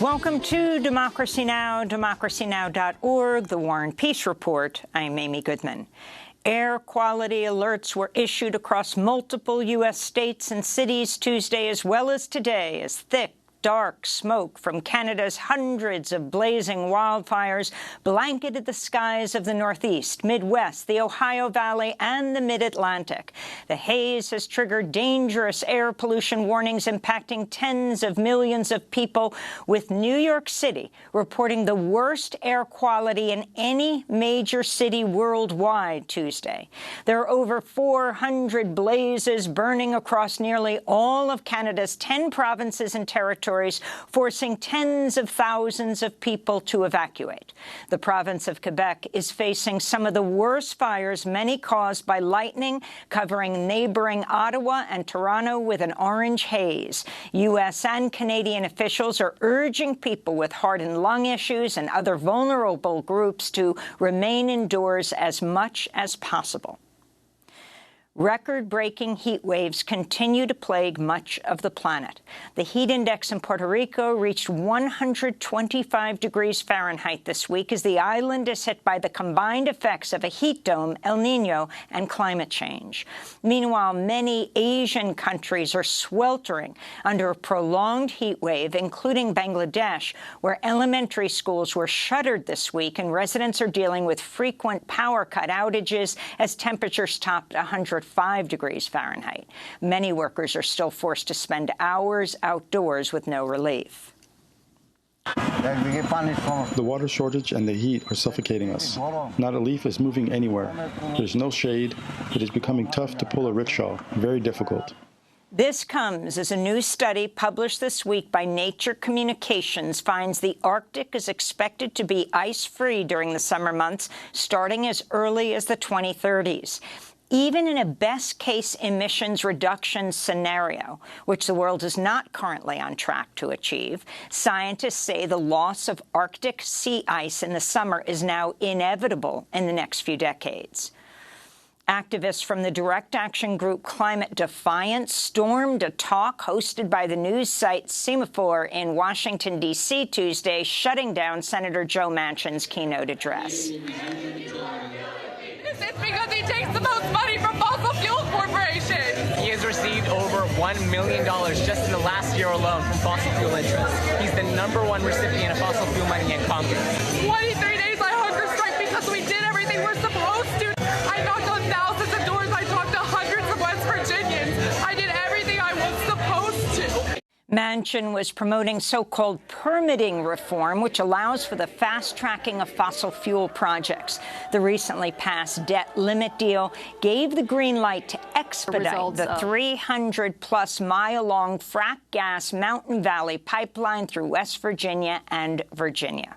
Welcome to Democracy Now!, democracynow.org, the War and Peace Report. I'm Amy Goodman. Air quality alerts were issued across multiple U.S. states and cities Tuesday as well as today as thick, dark smoke from Canada's hundreds of blazing wildfires blanketed the skies of the Northeast, Midwest, the Ohio Valley, and the Mid-Atlantic. The haze has triggered dangerous air pollution warnings impacting tens of millions of people, with New York City reporting the worst air quality in any major city worldwide Tuesday. There are over 400 blazes burning across nearly all of Canada's 10 provinces and territories, forcing tens of thousands of people to evacuate. The province of Quebec is facing some of the worst fires, many caused by lightning, covering neighboring Ottawa and Toronto with an orange haze. U.S. and Canadian officials are urging people with heart and lung issues and other vulnerable groups to remain indoors as much as possible. Record-breaking heat waves continue to plague much of the planet. The heat index in Puerto Rico reached 125 degrees Fahrenheit this week as the island is hit by the combined effects of a heat dome, El Niño, and climate change. Meanwhile, many Asian countries are sweltering under a prolonged heat wave, including Bangladesh, where elementary schools were shuttered this week and residents are dealing with frequent power cut outages as temperatures topped 105 degrees Fahrenheit. Many workers are still forced to spend hours outdoors with no relief. The water shortage and the heat are suffocating us. Not a leaf is moving anywhere. There's no shade. It is becoming tough to pull a rickshaw. Very difficult. This comes as a new study published this week by Nature Communications finds the Arctic is expected to be ice-free during the summer months, starting as early as the 2030s. Even in a best-case emissions reduction scenario, which the world is not currently on track to achieve, scientists say the loss of Arctic sea ice in the summer is now inevitable in the next few decades. Activists from the direct action group Climate Defiance stormed a talk hosted by the news site Semaphore in Washington, D.C. Tuesday, shutting down Senator Joe Manchins' keynote address. It's because he takes the most money from fossil fuel corporations. He has received over $1 million just in the last year alone from fossil fuel interests. He's the #1 recipient of fossil fuel money in Congress. 23 days I hunger strike because we did everything we're supposed to. I knocked on thousands of doors. I talked to hundreds of West Virginians. I did everything I was supposed to. Manchin was promoting so-called permitting reform, which allows for the fast-tracking of fossil fuel projects. The recently passed debt limit deal gave the green light to expedite the 300-plus mile-long frack gas Mountain Valley pipeline through West Virginia and Virginia.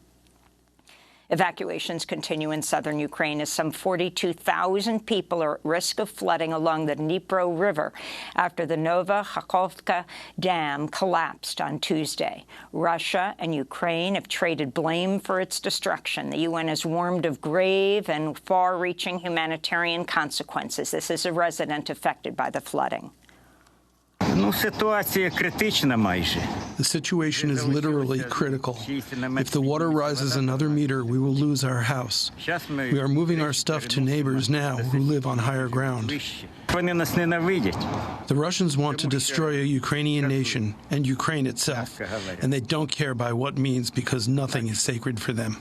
Evacuations continue in southern Ukraine as some 42,000 people are at risk of flooding along the Dnipro River after the Nova Kakhovka Dam collapsed on Tuesday. Russia and Ukraine have traded blame for its destruction. The UN has warned of grave and far-reaching humanitarian consequences. This is a resident affected by the flooding. The situation is literally critical. If the water rises another meter, we will lose our house. We are moving our stuff to neighbors now who live on higher ground. The Russians want to destroy a Ukrainian nation and Ukraine itself, and they don't care by what means because nothing is sacred for them.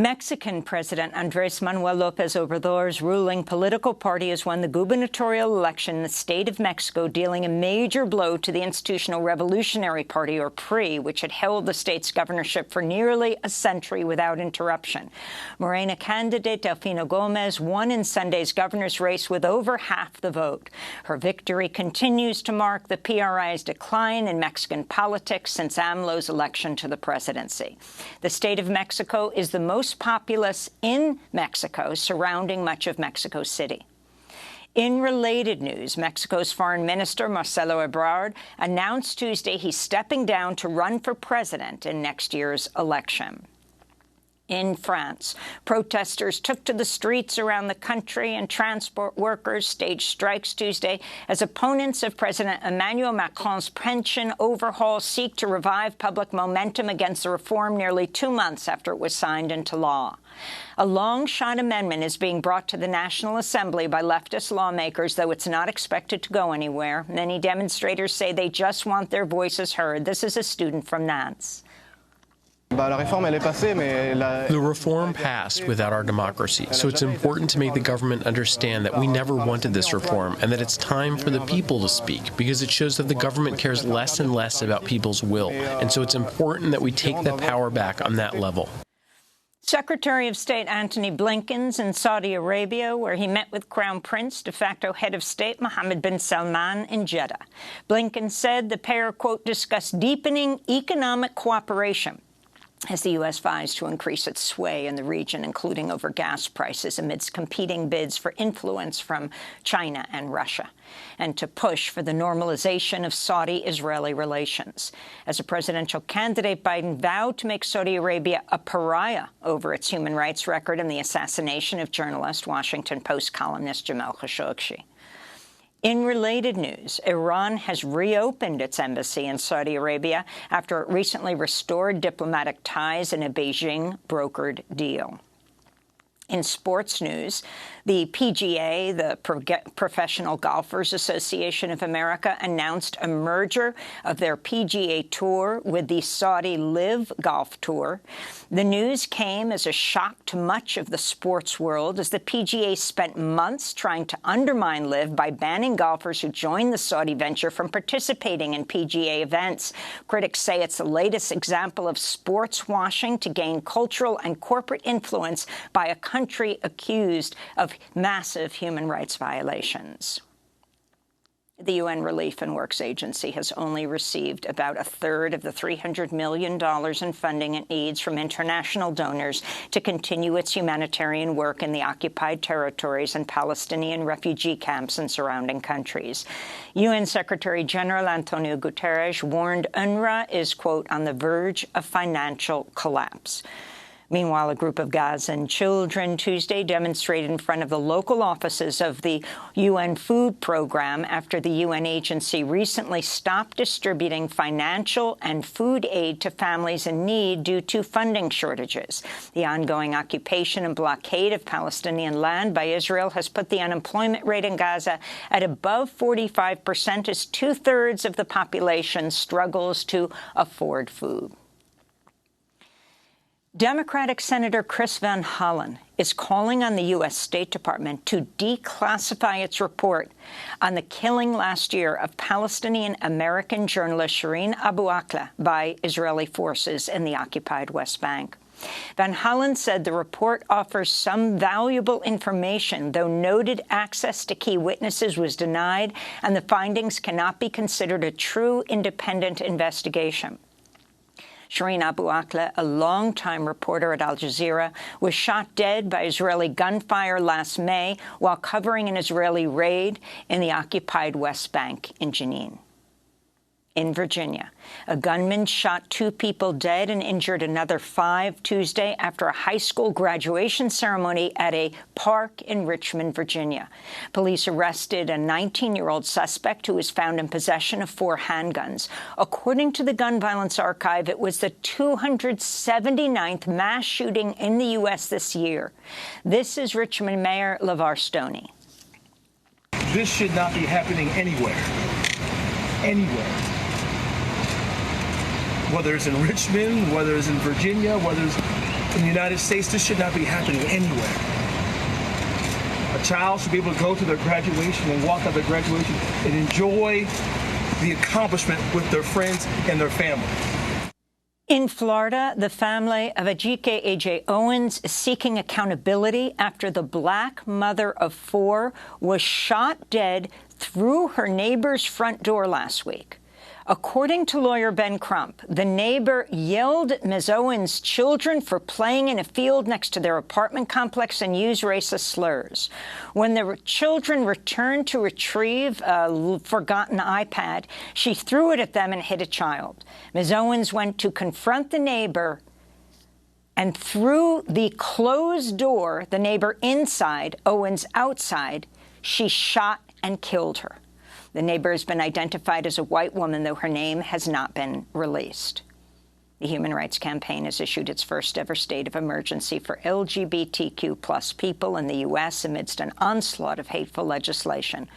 Mexican President Andrés Manuel López Obrador's ruling political party has won the gubernatorial election in the state of Mexico, dealing a major blow to the Institutional Revolutionary Party, or PRI, which had held the state's governorship for nearly a century without interruption. Morena candidate Delfina Gómez won in Sunday's governor's race with over half the vote. Her victory continues to mark the PRI's decline in Mexican politics since AMLO's election to the presidency. The state of Mexico is the most populous in Mexico, surrounding much of Mexico City. In related news, Mexico's Foreign Minister Marcelo Ebrard announced Tuesday he's stepping down to run for president in next year's election. in France. Protesters took to the streets around the country, and transport workers staged strikes Tuesday as opponents of President Emmanuel Macron's pension overhaul seek to revive public momentum against the reform nearly 2 months after it was signed into law. A long-shot amendment is being brought to the National Assembly by leftist lawmakers, though it's not expected to go anywhere. Many demonstrators say they just want their voices heard. This is a student from Nantes. The reform passed without our democracy, so it's important to make the government understand that we never wanted this reform and that it's time for the people to speak, because it shows that the government cares less and less about people's will, and so it's important that we take that power back on that level. Secretary of State Antony Blinken's in Saudi Arabia, where he met with Crown Prince, de facto head of state Mohammed bin Salman in Jeddah. Blinken said the pair, quote, discussed deepening economic cooperation as the U.S. vies to increase its sway in the region, including over gas prices, amidst competing bids for influence from China and Russia, and to push for the normalization of Saudi-Israeli relations. As a presidential candidate, Biden vowed to make Saudi Arabia a pariah over its human rights record and the assassination of journalist, Washington Post columnist Jamal Khashoggi. In related news, Iran has reopened its embassy in Saudi Arabia after it recently restored diplomatic ties in a Beijing-brokered deal. In sports news, the PGA, the Professional Golfers Association of America, announced a merger of their PGA Tour with the Saudi Live Golf Tour. The news came as a shock to much of the sports world, as the PGA spent months trying to undermine Live by banning golfers who joined the Saudi venture from participating in PGA events. Critics say it's the latest example of sports washing to gain cultural and corporate influence by a country accused of massive human rights violations. The UN Relief and Works Agency has only received about a third of the $300 million in funding it needs from international donors to continue its humanitarian work in the occupied territories and Palestinian refugee camps in surrounding countries. UN Secretary General Antonio Guterres warned UNRWA is, quote, on the verge of financial collapse. Meanwhile, a group of Gazan children Tuesday demonstrated in front of the local offices of the UN Food Program after the UN agency recently stopped distributing financial and food aid to families in need due to funding shortages. The ongoing occupation and blockade of Palestinian land by Israel has put the unemployment rate in Gaza at above 45%, as two-thirds of the population struggles to afford food. Democratic Senator Chris Van Hollen is calling on the U.S. State Department to declassify its report on the killing last year of Palestinian-American journalist Shireen Abu Akleh by Israeli forces in the occupied West Bank. Van Hollen said the report offers some valuable information, though noted access to key witnesses was denied, and the findings cannot be considered a true independent investigation. Shireen Abu Akleh, a longtime reporter at Al Jazeera, was shot dead by Israeli gunfire last May while covering an Israeli raid in the occupied West Bank in Jenin. In Virginia, a gunman shot 2 people dead and injured another 5 Tuesday after a high school graduation ceremony at a park in Richmond, Virginia. Police arrested a 19-year-old suspect who was found in possession of 4 handguns. According to the Gun Violence Archive, it was the 279th mass shooting in the U.S. this year. This is Richmond Mayor LeVar Stoney. This should not be happening anywhere. Anywhere. Whether it's in Richmond, whether it's in Virginia, whether it's in the United States, this should not be happening anywhere. A child should be able to go to their graduation and walk out their graduation and enjoy the accomplishment with their friends and their family. In Florida, the family of Ajike A.J. Owens is seeking accountability after the black mother of 4 was shot dead through her neighbor's front door last week. According to lawyer Ben Crump, the neighbor yelled at Ms. Owens' children for playing in a field next to their apartment complex and used racist slurs. When the children returned to retrieve a forgotten iPad, she threw it at them and hit a child. Ms. Owens went to confront the neighbor And through the closed door, the neighbor inside, Owens outside, she shot and killed her. The neighbor has been identified as a white woman, though her name has not been released. The Human Rights Campaign has issued its first-ever state of emergency for LGBTQ+ people in the U.S. amidst an onslaught of hateful legislation.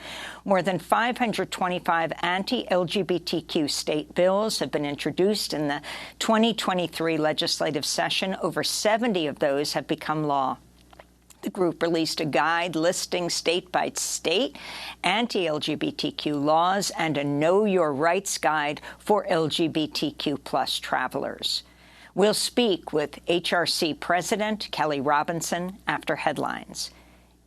More than 525 anti-LGBTQ state bills have been introduced in the 2023 legislative session. Over 70 of those have become law. The group released a guide listing state-by-state anti-LGBTQ laws and a Know Your Rights guide for LGBTQ+ travelers. We'll speak with HRC President Kelly Robinson after headlines.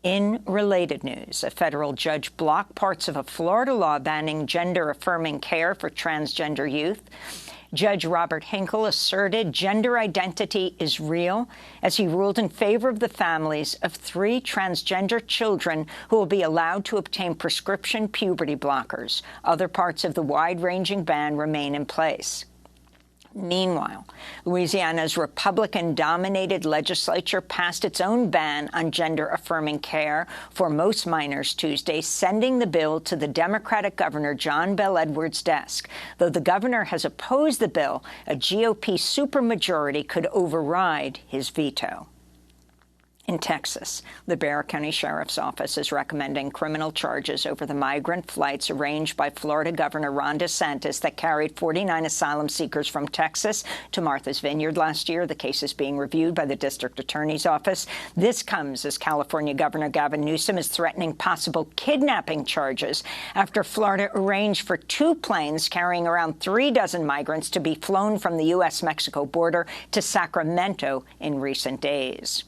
In related news, a federal judge blocked parts of a Florida law banning gender-affirming care for transgender youth. Judge Robert Hinkle asserted gender identity is real as he ruled in favor of the families of 3 transgender children who will be allowed to obtain prescription puberty blockers. Other parts of the wide-ranging ban remain in place. Meanwhile, Louisiana's Republican-dominated legislature passed its own ban on gender-affirming care for most minors Tuesday, sending the bill to the Democratic Governor John Bel Edwards' desk. Though the governor has opposed the bill, a GOP supermajority could override his veto. In Texas, the Bexar County Sheriff's Office is recommending criminal charges over the migrant flights arranged by Florida Governor Ron DeSantis that carried 49 asylum seekers from Texas to Martha's Vineyard last year. The case is being reviewed by the district attorney's office. This comes as California Governor Gavin Newsom is threatening possible kidnapping charges after Florida arranged for 2 planes carrying around 3 dozen migrants to be flown from the U.S.-Mexico border to Sacramento in recent days.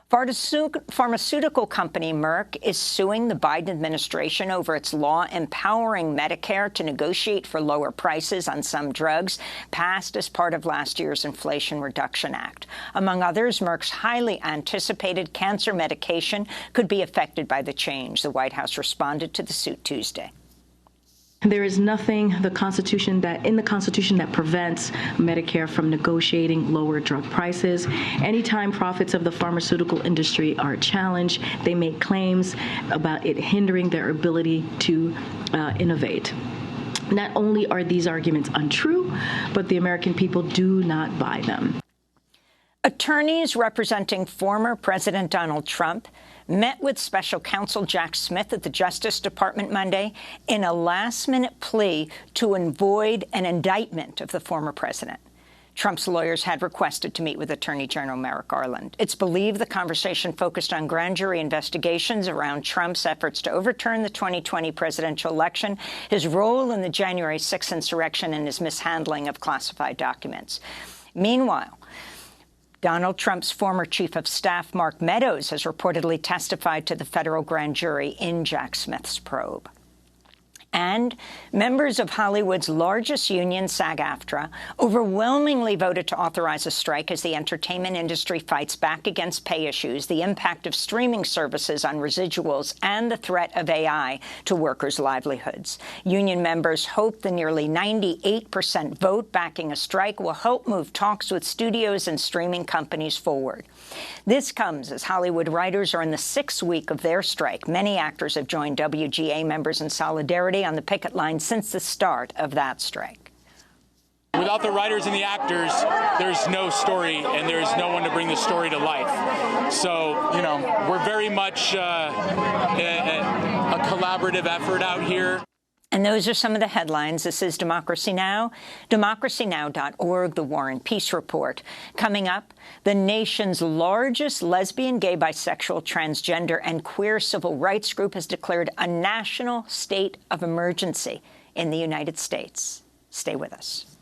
Pharmaceutical company Merck is suing the Biden administration over its law empowering Medicare to negotiate for lower prices on some drugs passed as part of last year's Inflation Reduction Act. Among others, Merck's highly anticipated cancer medication could be affected by the change. The White House responded to the suit Tuesday. There is nothing in the Constitution that prevents Medicare from negotiating lower drug prices. Anytime profits of the pharmaceutical industry are challenged, they make claims about it hindering their ability to innovate. Not only are these arguments untrue, but the American people do not buy them. Attorneys representing former President Donald Trump met with special counsel Jack Smith at the Justice Department Monday in a last-minute plea to avoid an indictment of the former president. Trump's lawyers had requested to meet with Attorney General Merrick Garland. It's believed the conversation focused on grand jury investigations around Trump's efforts to overturn the 2020 presidential election, his role in the January 6th insurrection, and his mishandling of classified documents. Meanwhile, Donald Trump's former chief of staff, Mark Meadows, has reportedly testified to the federal grand jury in Jack Smith's probe. And members of Hollywood's largest union, SAG-AFTRA, overwhelmingly voted to authorize a strike as the entertainment industry fights back against pay issues, the impact of streaming services on residuals, and the threat of AI to workers' livelihoods. Union members hope the nearly 98% vote backing a strike will help move talks with studios and streaming companies forward. This comes as Hollywood writers are in the 6th week of their strike. Many actors have joined WGA members in solidarity on the picket line since the start of that strike. Without the writers and the actors, there's no story, and there's no one to bring the story to life. So, we're very much a collaborative effort out here. And those are some of the headlines. This is Democracy Now!, democracynow.org, The War and Peace Report. Coming up, the nation's largest lesbian, gay, bisexual, transgender, and queer civil rights group has declared a national state of emergency in the United States. Stay with us.